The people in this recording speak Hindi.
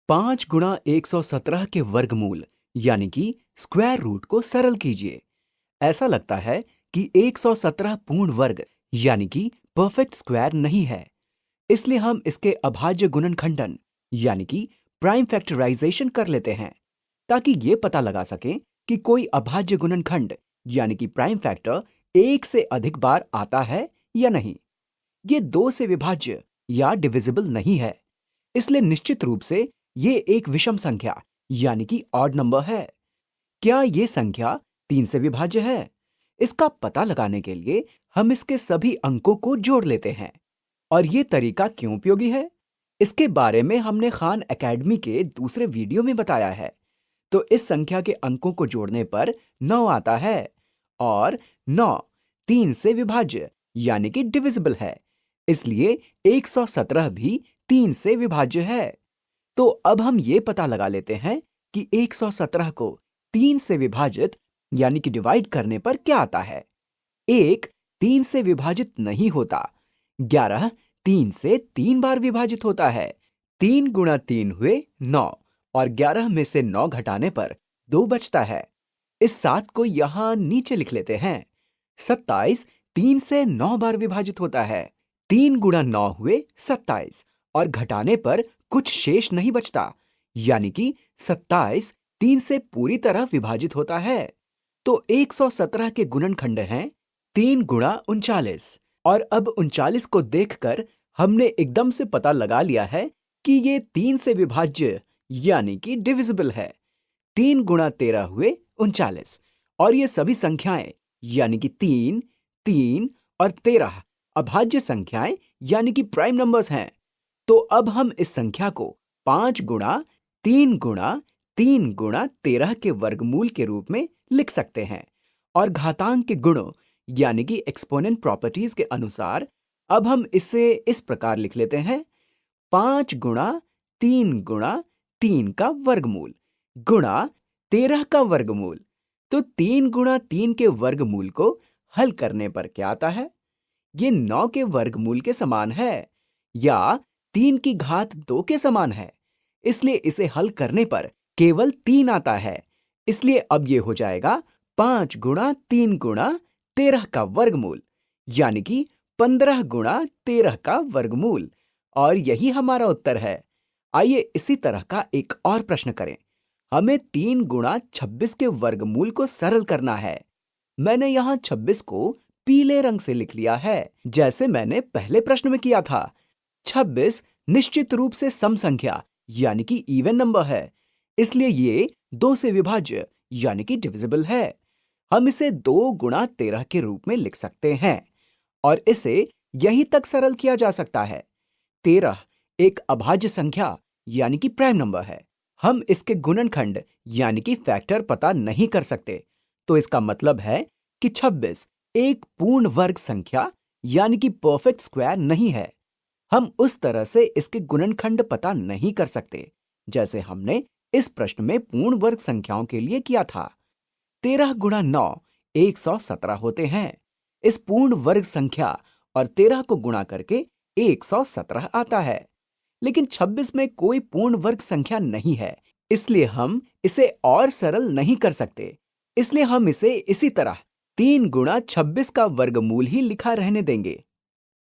5 गुणा 117 के वर्गमूल यानी कि स्क्वायर रूट को सरल कीजिए। ऐसा लगता है कि 117 पूर्ण वर्ग यानी कि परफेक्ट स्क्वायर नहीं है। इसलिए हम इसके अभाज्य गुणनखंडन यानी कि प्राइम फैक्टराइजेशन कर लेते हैं ताकि ये पता लगा सकें कि कोई अभाज्य गुणनखंड यानी कि प्राइम फैक्टर एक से अधिक बार आता है या नहीं। ये दो से विभाज्य या डिविजिबल नहीं है, इसलिए निश्चित रूप से ये एक विषम संख्या यानी कि ऑड नंबर है। क्या ये संख्या 3 से विभाज्य है? इसका पता लगाने के लिए हम इसके सभी अंकों को जोड़ लेते हैं। और ये तरीका क्यों उपयोगी है, इसके बारे में हमने खान एकेडमी के दूसरे वीडियो में बताया है। तो इस संख्या के अंकों को जोड़ने पर 9 आता है और 9 3 से विभाज्य यानी कि डिविजिबल है। इसलिए 117 भी 3 से विभाज्य है। तो अब हम ये पता लगा लेते हैं कि 117 को 3 से विभाजित यानी कि डिवाइड करने पर क्या आता है। 1 3 से विभाजित नहीं होता। 11 3 से 3 बार विभाजित होता है। 3 गुणा 3 हुए 9 और 11 में से 9 घटाने पर 2 बचता है। इस 7 को यहां नीचे लिख लेते हैं। 27 3 से 9 बार विभाजित होता है। 3 गुणा 9 हुए 27 और घटाने पर कुछ शेष नहीं बचता, यानी कि 27 3 से पूरी तरह विभाजित होता है। तो 117 के गुणनखंड हैं 3 गुणा 39। और अब 39 को देखकर हमने एकदम से पता लगा लिया है कि ये 3 से विभाज्य यानी कि डिविजिबल है। 3 गुणा 13 हुए 39 और ये सभी संख्याएं यानी कि 3, 3 और 13 अभाज्य संख्याएं यानी कि प्राइम नंबर्स हैं। तो अब हम इस संख्या को 5 गुणा 3 गुणा 3 गुणा 13 के वर्गमूल के रूप में लिख सकते हैं। और घातांक के गुणों यानी कि एक्सपोनेंट प्रॉपर्टीज के अनुसार अब हम इसे इस प्रकार लिख लेते हैं। 5 गुणा 3 का वर्गमूल गुणा 13 का वर्गमूल। तो 3 गुणा 3 के वर्गमूल को हल करने पर क्या आता है? ये 9 के वर्गमूल के समान है या 3 की घात 2 के समान है। इसलिए इसे हल करने पर केवल 3 आता है। इसलिए अब ये हो जाएगा 5 गुणा 3 गुणा 13 का वर्गमूल यानी कि 15 गुणा 13 का वर्गमूल। और यही हमारा उत्तर है। आइए इसी तरह का एक और प्रश्न करें। हमें 3 गुणा 26 के वर्गमूल को सरल करना है। मैंने यहां 26 को पीले रंग से लिख लिया है, जैसे मैंने पहले प्रश्न में किया था। 26 निश्चित रूप से सम संख्या यानी कि इवन नंबर है, इसलिए ये 2 से विभाज्य यानी कि डिविजिबल है। हम इसे 2 गुणा 13 के रूप में लिख सकते हैं और इसे यहीं तक सरल किया जा सकता है। 13 एक अभाज्य संख्या यानी कि प्राइम नंबर है। हम इसके गुणनखंड यानी कि फैक्टर पता नहीं कर सकते, तो इसका मतलब है कि 26 एक पूर्ण वर्ग संख्या यानी कि परफेक्ट स्क्वायर नहीं है। हम उस तरह से इसके गुणनखंड पता नहीं कर सकते जैसे हमने इस प्रश्न में पूर्ण वर्ग संख्याओं के लिए किया था। 13 गुणा 9 117 होते हैं। इस पूर्ण वर्ग संख्या और 13 को गुणा करके 117 आता है। लेकिन 26 में कोई पूर्ण वर्ग संख्या नहीं है, इसलिए हम इसे और सरल नहीं कर सकते। इसलिए हम इसे इसी तरह 3 गुणा 26 का वर्गमूल ही लिखा रहने देंगे।